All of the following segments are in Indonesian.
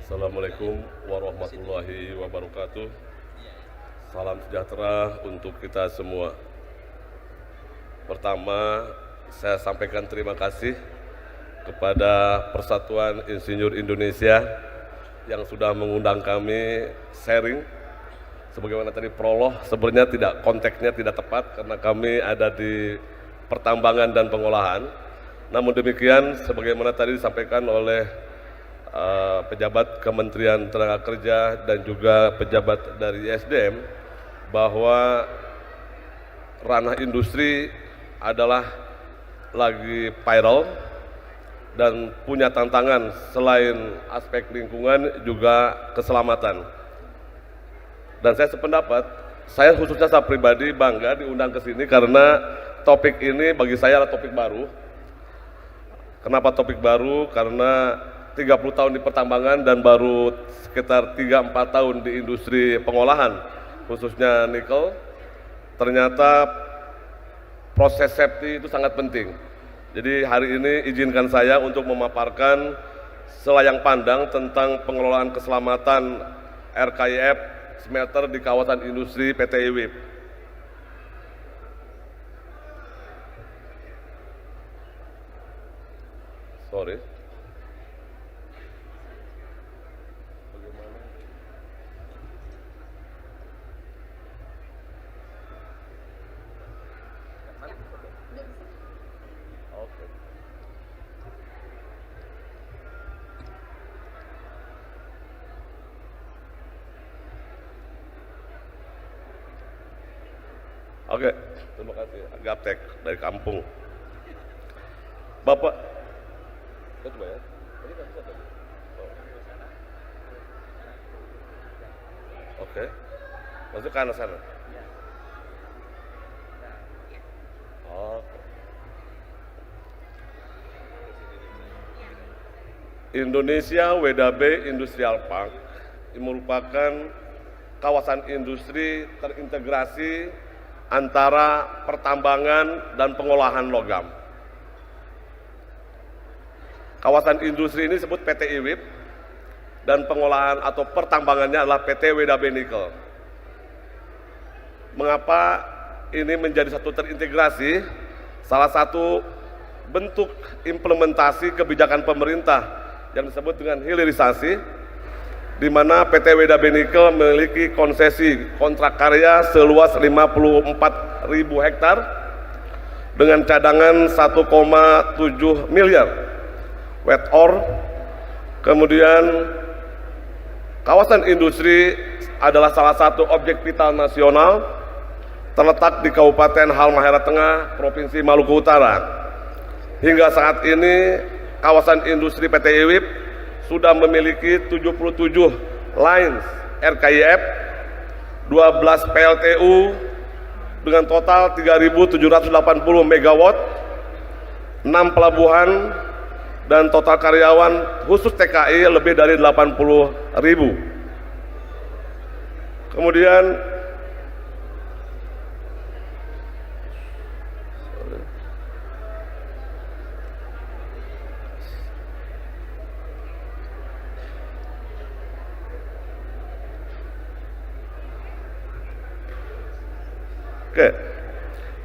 Assalamualaikum warahmatullahi wabarakatuh. Salam sejahtera untuk kita semua. Pertama, saya sampaikan terima kasih kepada Persatuan Insinyur Indonesia yang sudah mengundang kami sharing. Sebagaimana tadi prolog, sebenarnya konteksnya tidak tepat karena kami ada di pertambangan dan pengolahan. Namun demikian, sebagaimana tadi disampaikan oleh pejabat Kementerian Tenaga Kerja dan juga pejabat dari ISDM bahwa ranah industri adalah lagi viral dan punya tantangan selain aspek lingkungan juga keselamatan. Dan saya sependapat, saya khususnya saya pribadi bangga diundang ke sini karena topik ini bagi saya adalah topik baru. Kenapa topik baru? Karena 30 tahun di pertambangan dan baru sekitar 3-4 tahun di industri pengolahan, khususnya nikel. Ternyata proses safety itu sangat penting. Jadi hari ini izinkan saya untuk memaparkan selayang pandang tentang pengelolaan keselamatan RKIF smelter di kawasan industri PT IWIP. Sorry. Oke, terima kasih. Gaptek dari kampung. Bapak, saya coba ya. Ini kan bisa tadi. Oke, masuk ke arah sana. Oke. Indonesia WDB Industrial Park merupakan kawasan industri terintegrasi antara pertambangan dan pengolahan logam. Kawasan industri ini disebut PT IWIP dan pengolahan atau pertambangannya adalah PT WDB Nikel. Mengapa ini menjadi satu terintegrasi? Salah satu bentuk implementasi kebijakan pemerintah yang disebut dengan hilirisasi, di mana PT WDB Nikel memiliki konsesi kontrak karya seluas 54.000 hektar dengan cadangan 1,7 miliar wet ore. Kemudian kawasan industri adalah salah satu objek vital nasional terletak di Kabupaten Halmahera Tengah, Provinsi Maluku Utara. Hingga saat ini kawasan industri PT IWIP sudah memiliki 77 lines RKIF, 12 PLTU dengan total 3.780 MW, 6 pelabuhan, dan total karyawan khusus TKI lebih dari 80.000. Kemudian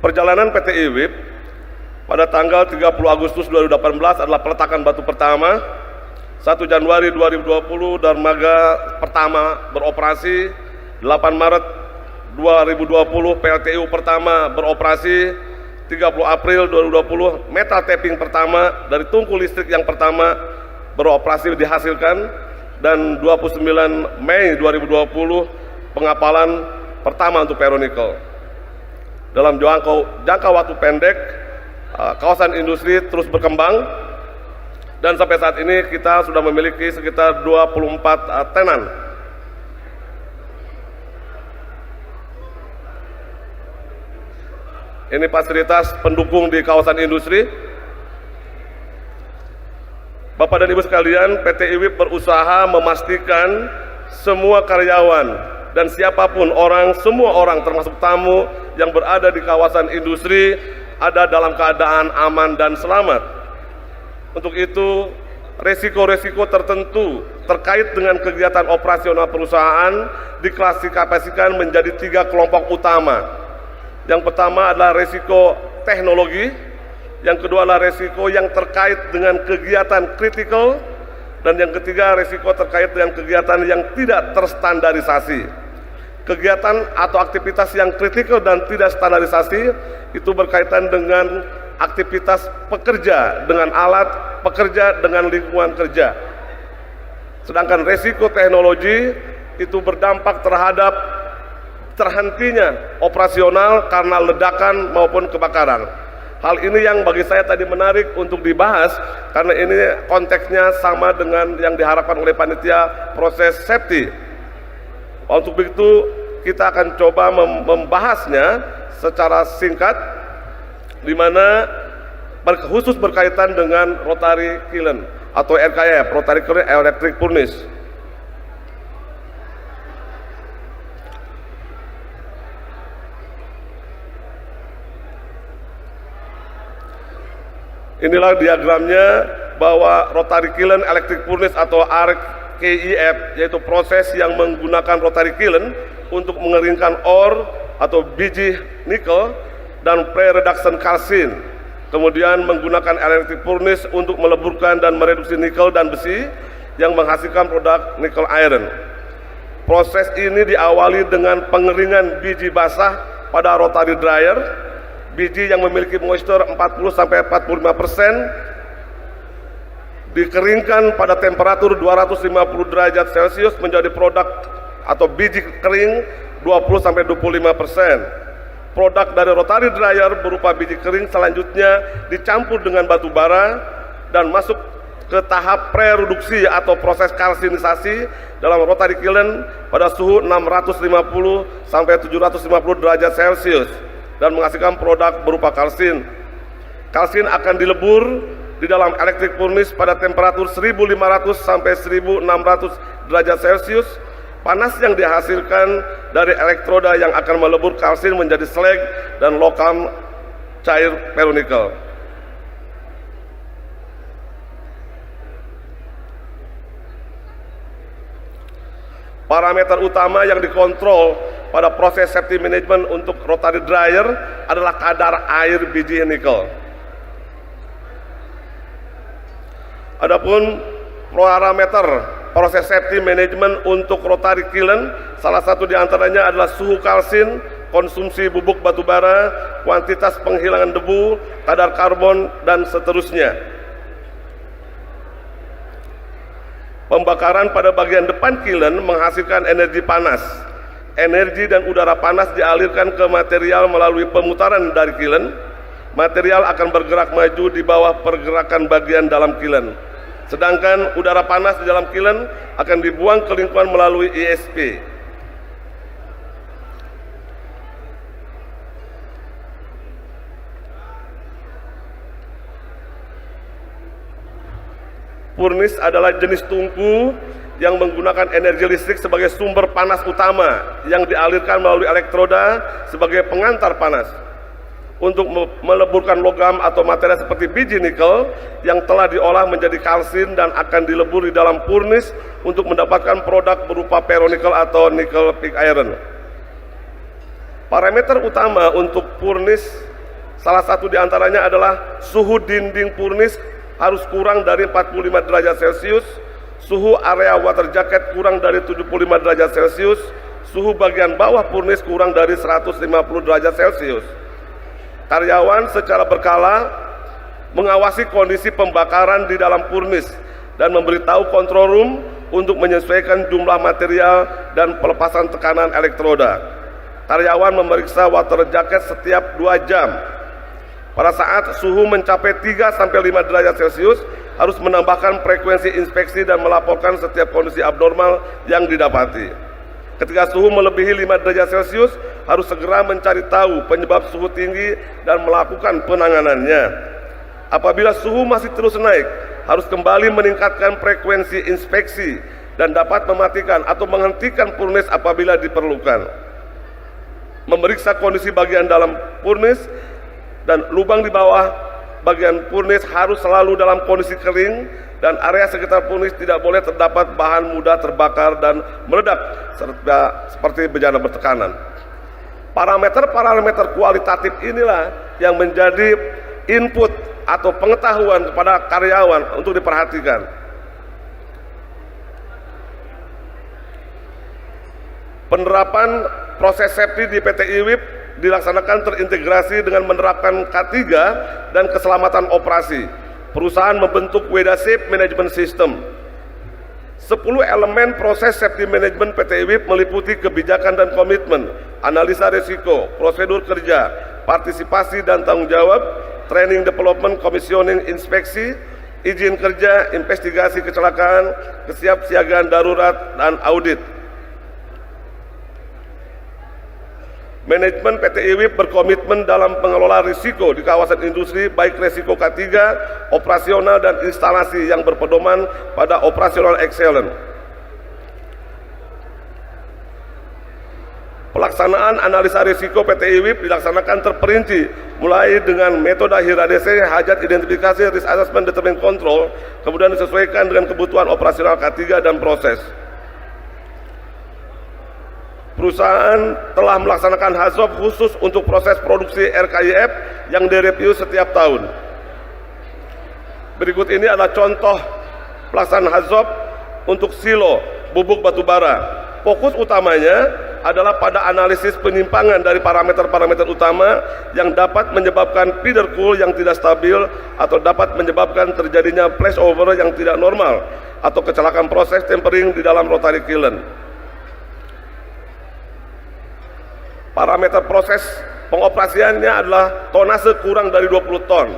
perjalanan PT IWIP pada tanggal 30 Agustus 2018 adalah peletakan batu pertama. 1 Januari 2020 dermaga pertama beroperasi. 8 Maret 2020 PLTU pertama beroperasi. 30 April 2020 metal tapping pertama dari tungku listrik yang pertama beroperasi dihasilkan, dan 29 Mei 2020 pengapalan pertama untuk ferronikel. Dalam jangka waktu pendek, kawasan industri terus berkembang dan sampai saat ini kita sudah memiliki sekitar 24 tenan. Ini fasilitas pendukung di kawasan industri. Bapak dan Ibu sekalian, PT IWIP berusaha memastikan semua karyawan dan siapapun semua orang termasuk tamu yang berada di kawasan industri ada dalam keadaan aman dan selamat. Untuk itu, resiko-resiko tertentu terkait dengan kegiatan operasional perusahaan diklasifikasikan menjadi 3 kelompok utama. Yang pertama adalah resiko teknologi, yang kedua adalah resiko yang terkait dengan kegiatan kritikal, dan yang ketiga resiko terkait dengan kegiatan yang tidak terstandarisasi. Kegiatan atau aktivitas yang kritikal dan tidak standarisasi itu berkaitan dengan aktivitas pekerja dengan alat, pekerja dengan lingkungan kerja. Sedangkan resiko teknologi itu berdampak terhadap terhentinya operasional karena ledakan maupun kebakaran. Hal ini yang bagi saya tadi menarik untuk dibahas karena ini konteksnya sama dengan yang diharapkan oleh panitia proses safety. Untuk begitu kita akan coba membahasnya secara singkat, di mana khusus berkaitan dengan rotary kiln atau RKF, rotary kiln electric furnace. Inilah diagramnya bahwa rotary kiln electric furnace atau RKEF, yaitu proses yang menggunakan rotary kiln untuk mengeringkan ore atau biji nikel dan pre-reduction calcine. Kemudian menggunakan electric furnace untuk meleburkan dan mereduksi nikel dan besi yang menghasilkan produk nickel iron. Proses ini diawali dengan pengeringan biji basah pada rotary dryer. Biji yang memiliki moisture 40-45% dikeringkan pada temperatur 250 derajat Celcius menjadi produk atau biji kering 20-25%. Produk dari rotary dryer berupa biji kering selanjutnya dicampur dengan batu bara dan masuk ke tahap pre-reduksi atau proses kalsinisasi dalam rotary kiln pada suhu 650-750 derajat Celcius dan menghasilkan produk berupa kalsin. Kalsin akan dilebur di dalam electric furnace pada temperatur 1500-1600 derajat Celcius. Panas yang dihasilkan dari elektroda yang akan melebur kalsin menjadi slag dan logam cair ferronikel. Parameter utama yang dikontrol pada proses safety management untuk rotary dryer adalah kadar air biji nikel. Adapun parameter proses safety management untuk rotary kiln, salah satu diantaranya adalah suhu kalsin, konsumsi bubuk batubara, kuantitas penghilangan debu, kadar karbon, dan seterusnya. Pembakaran pada bagian depan kiln menghasilkan energi panas. Energi dan udara panas dialirkan ke material melalui pemutaran dari kiln. Material akan bergerak maju di bawah pergerakan bagian dalam kiln. Sedangkan udara panas di dalam kiln akan dibuang ke lingkungan melalui ESP. Furnace adalah jenis tungku yang menggunakan energi listrik sebagai sumber panas utama yang dialirkan melalui elektroda sebagai pengantar panas untuk meleburkan logam atau material seperti biji nikel yang telah diolah menjadi kalsin dan akan dilebur di dalam furnace untuk mendapatkan produk berupa ferronikel atau nickel pig iron. Parameter utama untuk furnace salah satu diantaranya adalah suhu dinding furnace harus kurang dari 45 derajat Celcius, suhu area water jacket kurang dari 75 derajat Celcius, suhu bagian bawah furnace kurang dari 150 derajat Celcius. Karyawan secara berkala mengawasi kondisi pembakaran di dalam furnace dan memberitahu control room untuk menyesuaikan jumlah material dan pelepasan tekanan elektroda. Karyawan memeriksa water jacket setiap 2 jam. Pada saat suhu mencapai 3-5 derajat Celcius, harus menambahkan frekuensi inspeksi dan melaporkan setiap kondisi abnormal yang didapati. Ketika suhu melebihi 5 derajat Celcius, harus segera mencari tahu penyebab suhu tinggi dan melakukan penanganannya. Apabila suhu masih terus naik, harus kembali meningkatkan frekuensi inspeksi dan dapat mematikan atau menghentikan furnace apabila diperlukan. Memeriksa kondisi bagian dalam furnace dan lubang di bawah bagian furnace harus selalu dalam kondisi kering dan area sekitar furnis tidak boleh terdapat bahan mudah terbakar dan meledak seperti bejana bertekanan. Parameter-parameter kualitatif inilah yang menjadi input atau pengetahuan kepada karyawan untuk diperhatikan. Penerapan proses safety di PT IWIP dilaksanakan terintegrasi dengan menerapkan K3 dan keselamatan operasi. Perusahaan membentuk WEDA Safe Management System. 10 elemen proses safety management PT IWIP meliputi kebijakan dan komitmen, analisa risiko, prosedur kerja, partisipasi dan tanggung jawab, training development, commissioning, inspeksi, izin kerja, investigasi kecelakaan, kesiapsiagaan darurat, dan audit. Manajemen PT IWIP berkomitmen dalam pengelola risiko di kawasan industri, baik risiko K3, operasional dan instalasi yang berpedoman pada operasional excellence. Pelaksanaan analisa risiko PT IWIP dilaksanakan terperinci mulai dengan metode HIRADC, hajat identifikasi, risk assessment, determine control, kemudian disesuaikan dengan kebutuhan operasional K3 dan proses. Perusahaan telah melaksanakan HAZOP khusus untuk proses produksi RKIF yang direview setiap tahun. Berikut ini adalah contoh pelaksanaan HAZOP untuk silo bubuk batubara. Fokus utamanya adalah pada analisis penyimpangan dari parameter-parameter utama yang dapat menyebabkan feeder cool yang tidak stabil atau dapat menyebabkan terjadinya flashover yang tidak normal atau kecelakaan proses tempering di dalam rotary kiln. Parameter proses pengoperasiannya adalah tonase kurang dari 20 ton,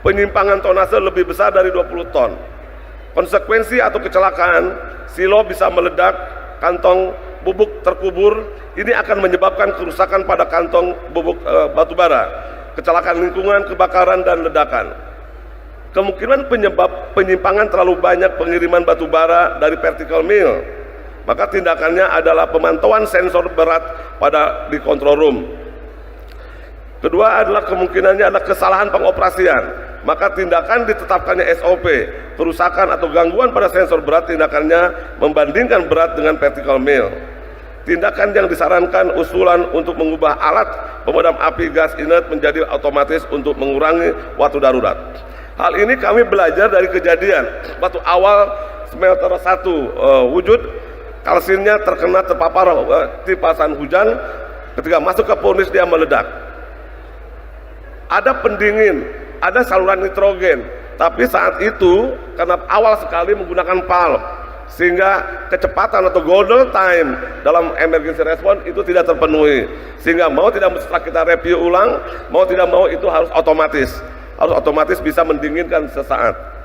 penyimpangan tonase lebih besar dari 20 ton. Konsekuensi atau kecelakaan, silo bisa meledak, kantong bubuk terkubur, ini akan menyebabkan kerusakan pada kantong bubuk batubara, kecelakaan lingkungan, kebakaran, dan ledakan. Kemungkinan penyebab penyimpangan terlalu banyak pengiriman batubara dari vertical mill, maka tindakannya adalah pemantauan sensor berat di control room. Kedua adalah kemungkinannya adalah kesalahan pengoperasian, maka tindakan ditetapkannya SOP, kerusakan atau gangguan pada sensor berat, tindakannya membandingkan berat dengan vertical mill. Tindakan yang disarankan usulan untuk mengubah alat pemadam api gas inert menjadi otomatis untuk mengurangi waktu darurat. Hal ini kami belajar dari kejadian waktu awal smelter 1 wujud, kalsinnya terpapar tipasan hujan, ketika masuk ke furnace dia meledak. Ada pendingin, ada saluran nitrogen, tapi saat itu karena awal sekali menggunakan valve, sehingga kecepatan atau golden time dalam emergency response itu tidak terpenuhi, sehingga mau tidak mau setelah kita review ulang, mau tidak mau itu harus otomatis bisa mendinginkan sesaat.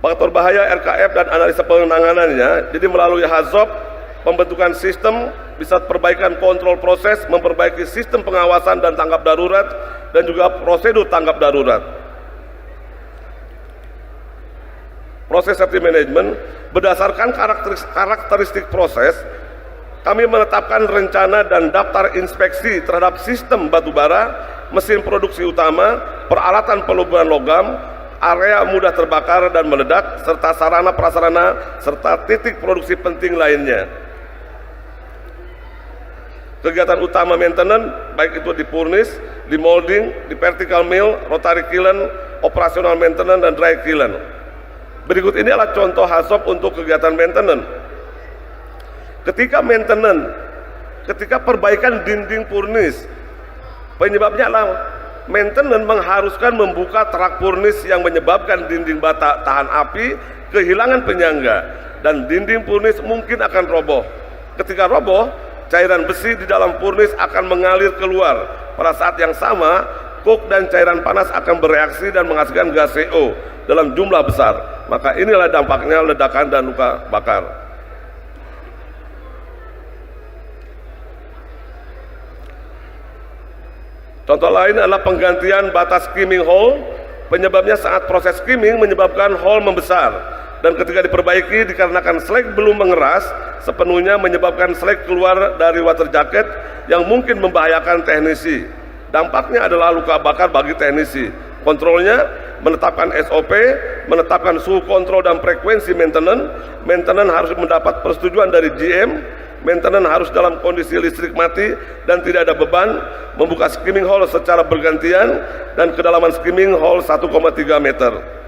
Faktor bahaya RKF dan analisa penanganannya, jadi melalui HAZOP, pembentukan sistem, bisa perbaikan kontrol proses, memperbaiki sistem pengawasan dan tanggap darurat, dan juga prosedur tanggap darurat. Proses safety management, berdasarkan karakteristik proses, kami menetapkan rencana dan daftar inspeksi terhadap sistem batubara, mesin produksi utama, peralatan peluburan logam, area mudah terbakar dan meledak, serta sarana prasarana, serta titik produksi penting lainnya. Kegiatan utama maintenance, baik itu di furnace, di molding, di vertical mill, rotary kiln, operasional maintenance, dan dry kiln. Berikut ini adalah contoh HAZOP untuk kegiatan maintenance. Ketika perbaikan dinding furnace, penyebabnya adalah maintenance mengharuskan membuka truk furnace yang menyebabkan dinding bata tahan api kehilangan penyangga, dan dinding furnace mungkin akan roboh. Ketika roboh, cairan besi di dalam furnace akan mengalir keluar. Pada saat yang sama, coke dan cairan panas akan bereaksi dan menghasilkan gas CO dalam jumlah besar. Maka inilah dampaknya ledakan dan luka bakar. Contoh lain adalah penggantian batas skimming hole. Penyebabnya saat proses skimming menyebabkan hole membesar. dan ketika diperbaiki dikarenakan slag belum mengeras sepenuhnya menyebabkan slag keluar dari water jacket yang mungkin membahayakan teknisi. Dampaknya adalah luka bakar bagi teknisi. Kontrolnya menetapkan SOP, menetapkan suhu kontrol dan frekuensi maintenance. Maintenance harus mendapat persetujuan dari GM. Maintenance harus dalam kondisi listrik mati dan tidak ada beban. Membuka skimming hole secara bergantian dan kedalaman skimming hole 1,3 meter.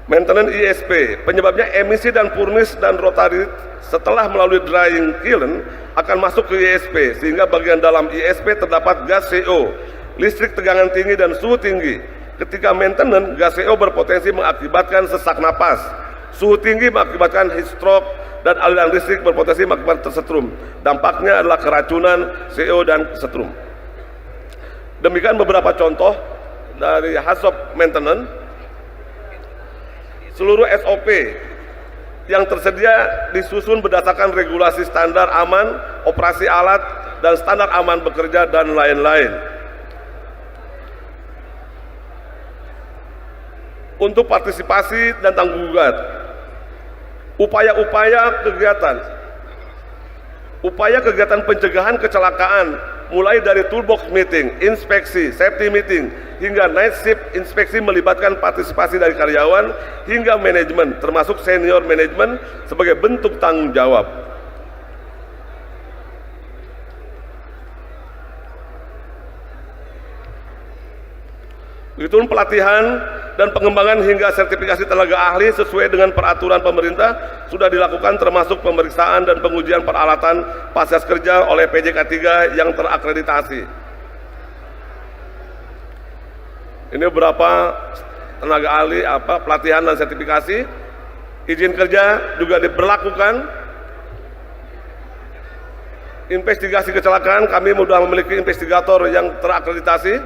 Maintenance ISP, penyebabnya emisi dan furnace dan rotary setelah melalui drying kiln akan masuk ke ISP, sehingga bagian dalam ISP terdapat gas CO, listrik tegangan tinggi dan suhu tinggi. Ketika maintenance, gas CO berpotensi mengakibatkan sesak napas, suhu tinggi mengakibatkan heat stroke, dan aliran listrik berpotensi mengakibatkan tersetrum. Dampaknya adalah keracunan CO dan setrum. Demikian beberapa contoh dari hazard maintenance. Seluruh SOP yang tersedia disusun berdasarkan regulasi standar aman, operasi alat, dan standar aman bekerja, dan lain-lain. Untuk partisipasi dan tanggung jawab, upaya kegiatan pencegahan kecelakaan mulai dari toolbox meeting, inspeksi, safety meeting, hingga night shift inspeksi melibatkan partisipasi dari karyawan hingga manajemen, termasuk senior manajemen sebagai bentuk tanggung jawab. Begitupun pelatihan dan pengembangan hingga sertifikasi tenaga ahli sesuai dengan peraturan pemerintah sudah dilakukan, termasuk pemeriksaan dan pengujian peralatan pasca kerja oleh PJK 3 yang terakreditasi. Ini beberapa tenaga ahli pelatihan dan sertifikasi. Izin kerja juga diberlakukan. Investigasi kecelakaan, kami sudah memiliki investigator yang terakreditasi.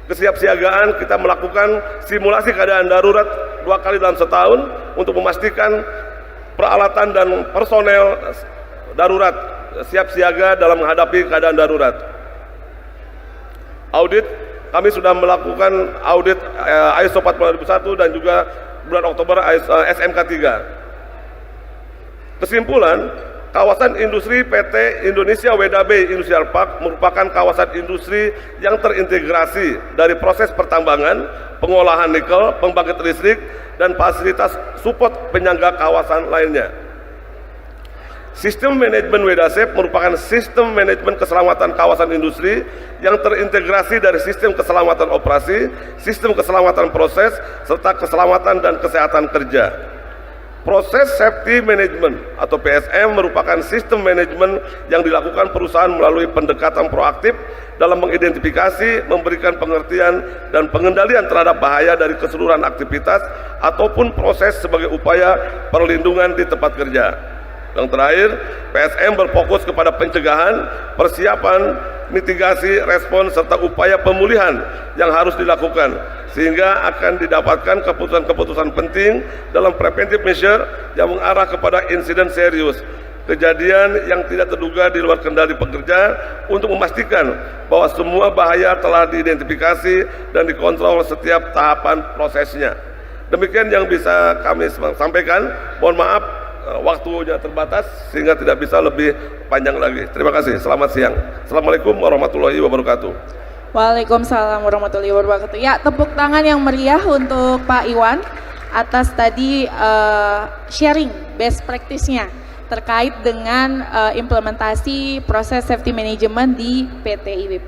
Kesiapsiagaan, kita melakukan simulasi keadaan darurat 2 kali dalam setahun untuk memastikan peralatan dan personel darurat siap siaga dalam menghadapi keadaan darurat. Audit, kami sudah melakukan audit ISO 14001 dan juga bulan Oktober SMK 3. Kesimpulan, kawasan industri PT Indonesia WDB Industrial Park merupakan kawasan industri yang terintegrasi dari proses pertambangan, pengolahan nikel, pembangkit listrik, dan fasilitas support penyangga kawasan lainnya. Sistem manajemen WDASEP merupakan sistem manajemen keselamatan kawasan industri yang terintegrasi dari sistem keselamatan operasi, sistem keselamatan proses, serta keselamatan dan kesehatan kerja. Proses Safety Management atau PSM merupakan sistem manajemen yang dilakukan perusahaan melalui pendekatan proaktif dalam mengidentifikasi, memberikan pengertian, dan pengendalian terhadap bahaya dari keseluruhan aktivitas ataupun proses sebagai upaya perlindungan di tempat kerja. Yang terakhir, PSM berfokus kepada pencegahan, persiapan, mitigasi, respon, serta upaya pemulihan yang harus dilakukan, sehingga akan didapatkan keputusan-keputusan penting dalam preventive measure yang mengarah kepada insiden serius, kejadian yang tidak terduga di luar kendali pekerja, untuk memastikan bahwa semua bahaya telah diidentifikasi dan dikontrol setiap tahapan prosesnya. Demikian yang bisa kami sampaikan. Mohon maaf, waktunya terbatas sehingga tidak bisa lebih panjang lagi. Terima kasih. Selamat siang. Assalamualaikum warahmatullahi wabarakatuh. Waalaikumsalam warahmatullahi wabarakatuh. Ya, tepuk tangan yang meriah untuk Pak Iwan atas tadi sharing best practice-nya terkait dengan implementasi proses safety management di PT IWIP.